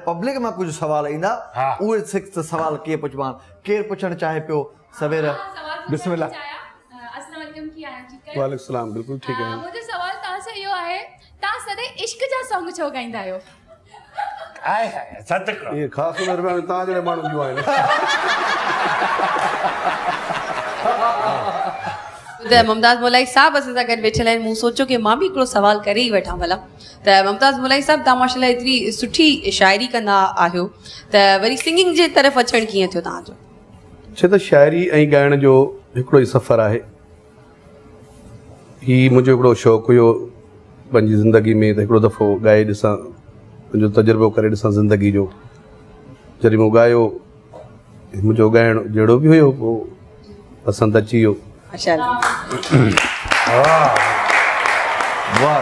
public में कुछ सवाल ईंदा उहे 6 सवाल के पुछवान केर पुछण चाहे पियो सवेर बिस्मिल्लाह अस्सलाम वालेकुम की आया ठीक है वालेकुम सलाम बिल्कुल ठीक है मुझे सवाल तव्हां से इहो आहे तव्हां सदे इश्क जा सॉन्ग छो गाईंदा आहियो हाय हाय सदको ये खास महिरबानी तव्हां जहिड़े माण्हू जूं आहिनि त मुमताज़ मुलाई साहब असां सां गॾु वेठल आहिनि मूं सोचियो कि मां बि हिकिड़ो सवाल करे ई वठां भला त मुमताज़ मुलाई साहब तव्हां माशाल्लाह एतिरी सुठी शाइरी कंदा आहियो त वरी सिंगिंग जे तरफ़ अचणु कीअं थियो तव्हांजो छो त शाइरी ऐं ॻाइण जो हिकिड़ो ई सफ़र आहे ही मुंहिंजो हिकिड़ो शौक़ु हुयो पंहिंजी ज़िंदगी में त हिकिड़ो दफ़ो ॻाए ॾिसां मुंहिंजो तजुर्बो करे ॾिसां ज़िंदगी जो जॾहिं मूं ॻायो मुंहिंजो ॻाइण जहिड़ो बि हुयो पोइ पसंदि अची वियो माशाल्लाह वाह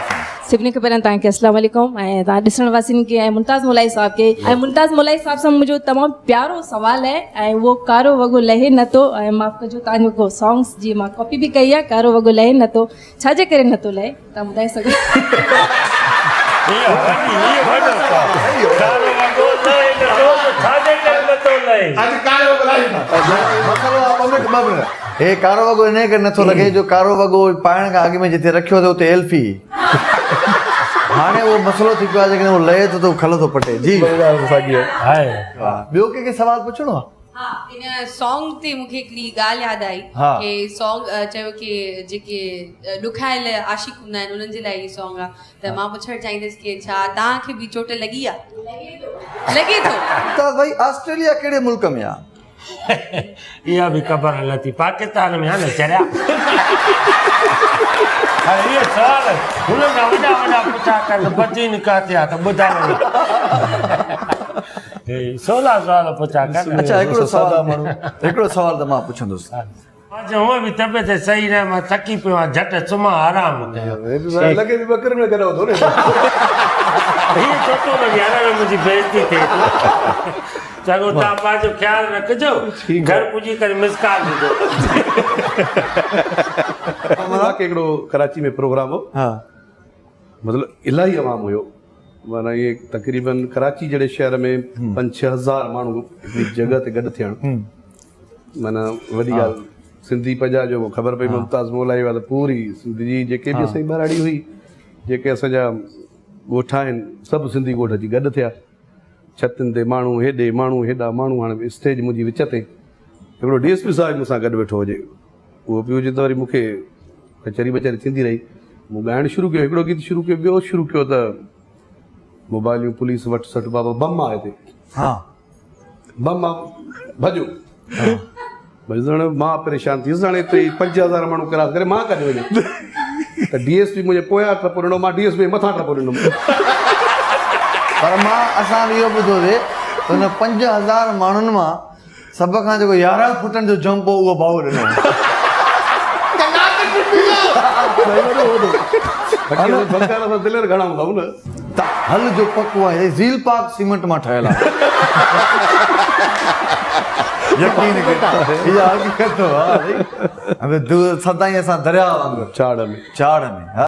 सभिनी खां पहिरियों तव्हांखे अस्सलाम वालेकुम ऐं तव्हां ॾिसण वासियुनि खे ऐं मुमताज़ मुलाई साहब खे ऐं मुमताज़ मुलाई साहब सां मुंहिंजो तमामु प्यारो सुवाल आहे ऐं उहो कारो वॻो लहे नथो ऐं माफ़ कजो तव्हांजो को सॉन्ग्स जी मां कॉपी बि कई आहे कारो वॻो लहे नथो छाजे करे नथो लहे तव्हां ॿुधाए सघो हे कारो वॻो इन करे नथो लॻे जो कारो वॻो पाइण खां अॻु में जिते रखियो अथव उते एल्फी हाणे उहो मसइलो थी पियो आहे जेकॾहिं उहो लहे थो त खल थो पटे जी ॿियो कंहिंखे सवाल पुछणो आहे हा इन सॉन्ग ते मूंखे हिकिड़ी ॻाल्हि यादि आई कि सॉन्ग चयो कि जेके ॾुखायल आशिक हूंदा आहिनि उन्हनि जे लाइ इहो सॉन्ग आहे त मां पुछणु चाहींदसि कि छा तव्हांखे बि चोट लॻी आहे लॻे थो त भई ऑस्ट्रेलिया कहिड़े मुल्क में आहे इहा बि ख़बर नथी पाकिस्तान में आहे न चरिया हाणे इहे सवाल हुन खां वॾा वॾा पुछा कनि बची निकाह थिया त ॿुधाए 16 सवाल पुछा कनि अच्छा हिकिड़ो सवाल त मां पुछंदुसि हूअं बि तबियत सही न मां थकी पियो आहियां झटि सुम्हां आराम कयो लॻे बि बकर में गॾो थो न हीअ चोटो लॻी हाणे मुंहिंजी बेइज़ती थिए चङो तव्हां पंहिंजो ख़्यालु रखिजो घर पुॼी करे मिसकाल ॾिजो हिकिड़ो कराची में प्रोग्राम हो मतिलबु इलाही आवाम हुयो माना इहे तक़रीबन कराची जहिड़े शहर में 5-6 हज़ार माण्हू हिकिड़ी जॻह ते गॾु थियणु माना वॾी ॻाल्हि सिंधी पंजा जो ख़बर पई मुमताज़ मुलाई वाला पूरी सिंधी जी जेके बि असांजी ॿाराड़ी हुई जेके असांजा ॻोठ आहिनि सभु सिंधी ॻोठ अची गॾु थिया छतनि ते माण्हू हेॾे माण्हू हेॾा माण्हू हाणे स्टेज मुंहिंजी विच ते हिकिड़ो DSP साहिब मूंसां गॾु वेठो हुजे उहो पियो हुजे त वरी मूंखे कचहरी वचहरी थींदी रही मूं ॻाइणु शुरू कयो हिकिड़ो गीत शुरू कयो ॿियो शुरू कयो त मोबाइलियूं पुलिस वटि सठि बाबा बम आहे हिते बम आहे भॼो भई ॼण मां परेशान थी वियुसि हाणे हिते 5000 माण्हू क्रॉस करे मां काॾे वञा त DSP मुंहिंजे पोयां टपो ॾिनो मां DSP मथां टपो ॾिनमि पर मां असां इहो ॿुधोसीं त हुन 5000 माण्हुनि मां सभ खां जेको 11 फुटनि जो जंप हो उहो भाऊ ॾिनो दिलर घणा हूंदा न त हल जो पको आहे ज़ील पाक सीमेंट मां ठहियल आहे यकीन इहा हक़ीक़त आहे सदाईं असां दरिया वांगुरु चाड़ में